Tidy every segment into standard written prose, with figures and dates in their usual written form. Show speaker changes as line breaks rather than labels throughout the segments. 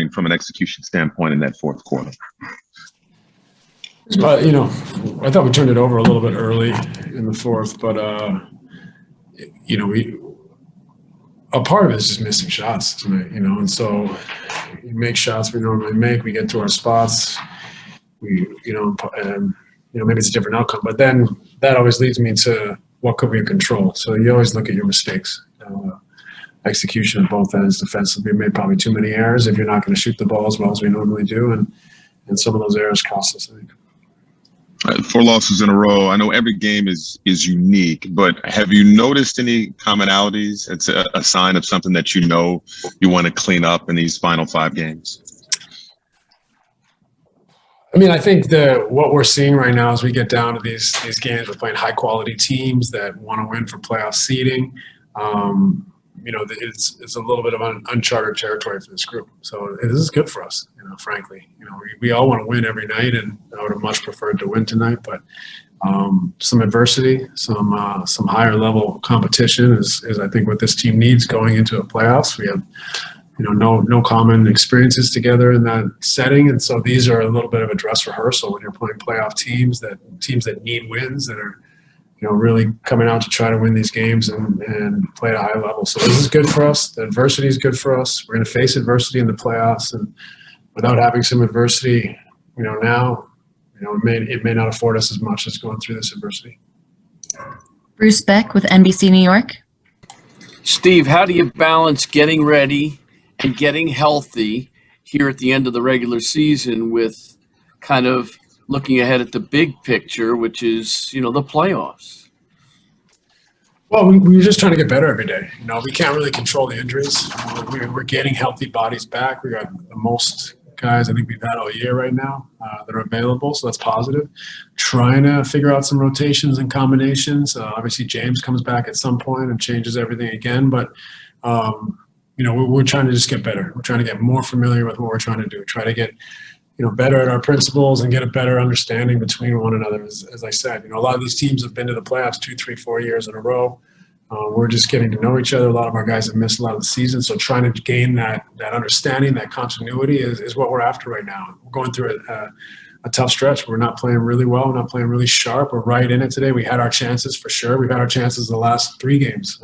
doing from an execution standpoint in that fourth quarter?
I thought we turned it over a little bit early in the fourth, but a part of it is just missing shots tonight, and so you make shots we normally make, we get to our spots, maybe it's a different outcome, but then that always leads me to what could we control. So you always look at your mistakes. Execution at both ends defensively, we made probably too many errors if you're not going to shoot the ball as well as we normally do, and some of those errors cost us, I think.
4 losses in a row. I know every game is unique, but have you noticed any commonalities? It's a sign of something that you want to clean up in these final 5 games.
I think what we're seeing right now as we get down to these games, we're playing high quality teams that want to win for playoff seeding. It's a little bit of uncharted territory for this group. So this is good for us, frankly. We all want to win every night, and I would have much preferred to win tonight. But some adversity, some higher level competition is I think what this team needs going into a playoffs. We have no common experiences together in that setting, and so these are a little bit of a dress rehearsal when you're playing playoff teams that need wins, that are really coming out to try to win these games and play at a high level. So this is good for us. The adversity is good for us. We're going to face adversity in the playoffs, and without having some adversity, now, it may not afford us as much as going through this adversity.
Bruce Beck with NBC New York.
Steve, how do you balance getting ready and getting healthy here at the end of the regular season with kind of looking ahead at the big picture, which is, the playoffs?
Well, we're just trying to get better every day. We can't really control the injuries. We're getting healthy bodies back. We got the most guys I think we've had all year right now that are available, so that's positive. Trying to figure out some rotations and combinations. Obviously, James comes back at some point and changes everything again, but we're trying to just get better. We're trying to get more familiar with what we're trying to do. Try to get better at our principles and get a better understanding between one another. As I said, a lot of these teams have been to the playoffs 2, 3, 4 years in a row. We're just getting to know each other. A lot of our guys have missed a lot of the season, so trying to gain that understanding, that continuity is what we're after right now. We're going through a tough stretch. We're not playing really well. We're not playing really sharp. We're right in it today. We had our chances for sure. We've had our chances the last 3 games.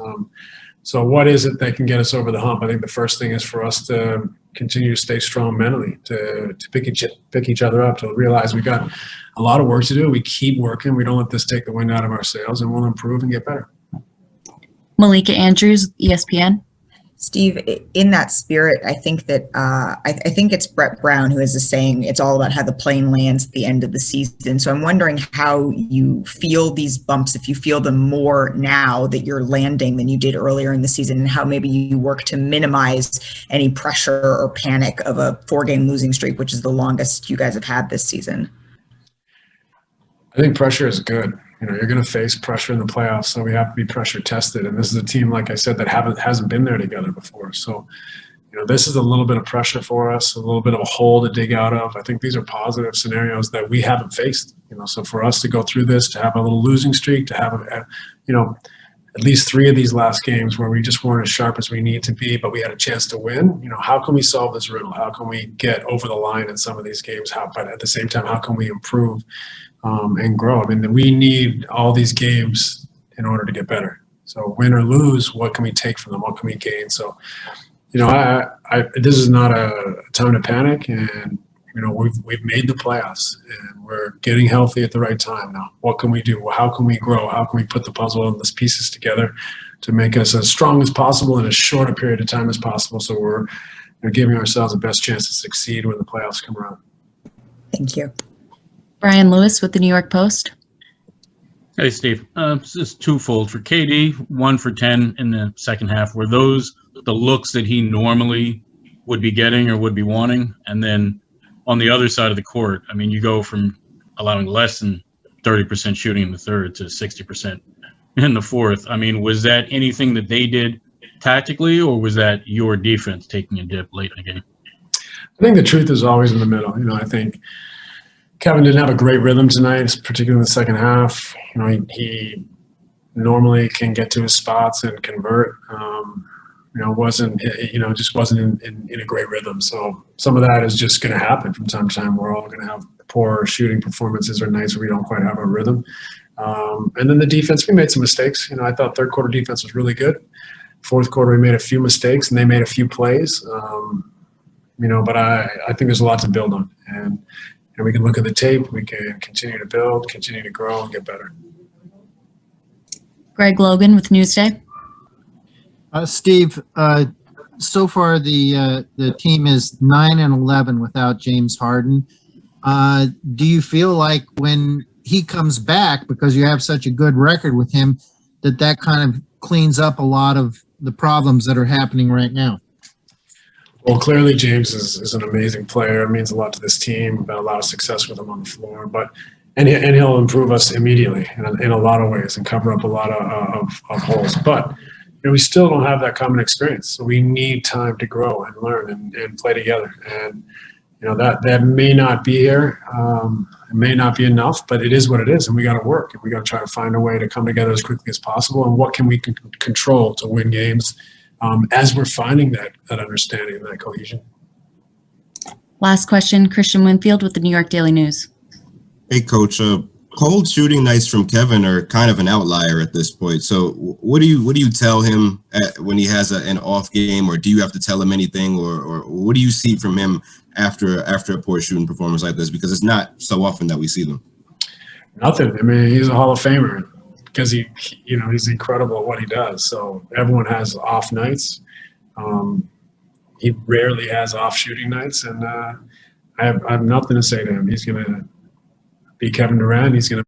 So what is it that can get us over the hump? I think the first thing is for us to continue to stay strong mentally, to pick each other up, to realize we got a lot of work to do. We keep working. We don't let this take the wind out of our sails, and we'll improve and get better.
Malika Andrews, ESPN.
Steve, in that spirit, I think that I think it's Brett Brown who has a saying, it's all about how the plane lands at the end of the season. So I'm wondering how you feel these bumps, if you feel them more now that you're landing than you did earlier in the season, and how maybe you work to minimize any pressure or panic of a 4-game losing streak, which is the longest you guys have had this season.
I think pressure is good. You're going to face pressure in the playoffs, so we have to be pressure tested. And this is a team, like I said, that hasn't been there together before. So, this is a little bit of pressure for us, a little bit of a hole to dig out of. I think these are positive scenarios that we haven't faced. So for us to go through this, to have a little losing streak, to have at least 3 of these last games where we just weren't as sharp as we need to be, but we had a chance to win. How can we solve this riddle? How can we get over the line in some of these games? But at the same time, how can we improve and grow? We need all these games in order to get better. So win or lose, what can we take from them? What can we gain? So, this is not a time to panic, and we've made the playoffs, and we're getting healthy at the right time now. What can we do? How can we grow? How can we put the puzzle and the pieces together to make us as strong as possible in as short a period of time as possible? So we're giving ourselves the best chance to succeed when the playoffs come around.
Thank you.
Brian Lewis with the New York Post.
Hey, Steve. This is twofold. For KD, 1 for 10 in the second half. Were those the looks that he normally would be getting or would be wanting? And then on the other side of the court, you go from allowing less than 30% shooting in the third to 60% in the fourth. Was that anything that they did tactically, or was that your defense taking a dip late in the game?
I think the truth is always in the middle. I think Kevin didn't have a great rhythm tonight, particularly in the second half. He normally can get to his spots and convert. just wasn't in a great rhythm. So some of that is just going to happen from time to time. We're all going to have poor shooting performances or nights where we don't quite have a rhythm. And then the defense, we made some mistakes. I thought third quarter defense was really good. Fourth quarter, we made a few mistakes and they made a few plays. But I think there's a lot to build on. And we can look at the tape. We can continue to build, continue to grow, and get better.
Greg Logan with Newsday.
Steve, so far the team is 9-11 without James Harden. Do you feel like when he comes back, because you have such a good record with him, that kind of cleans up a lot of the problems that are happening right now?
Well, clearly James is an amazing player. It means a lot to this team. We've had a lot of success with him on the floor, and he'll improve us immediately in a lot of ways and cover up a lot of holes. But we still don't have that common experience, so we need time to grow and learn and play together. And that may not be here. It may not be enough, but it is what it is, and we got to work, and we got to try to find a way to come together as quickly as possible. And what can we control to win games as we're finding that understanding and that cohesion.
Last question, Christian Winfield with the New York Daily News.
Hey, Coach. Cold shooting nights from Kevin are kind of an outlier at this point. So, what do you tell him when he has an off game, or do you have to tell him anything, or what do you see from him after a poor shooting performance like this? Because it's not so often that we see them.
Nothing. I mean, he's a Hall of Famer because he's incredible at what he does. So everyone has off nights. He rarely has off shooting nights, and I have nothing to say to him. He's going to be Kevin Durant. He's going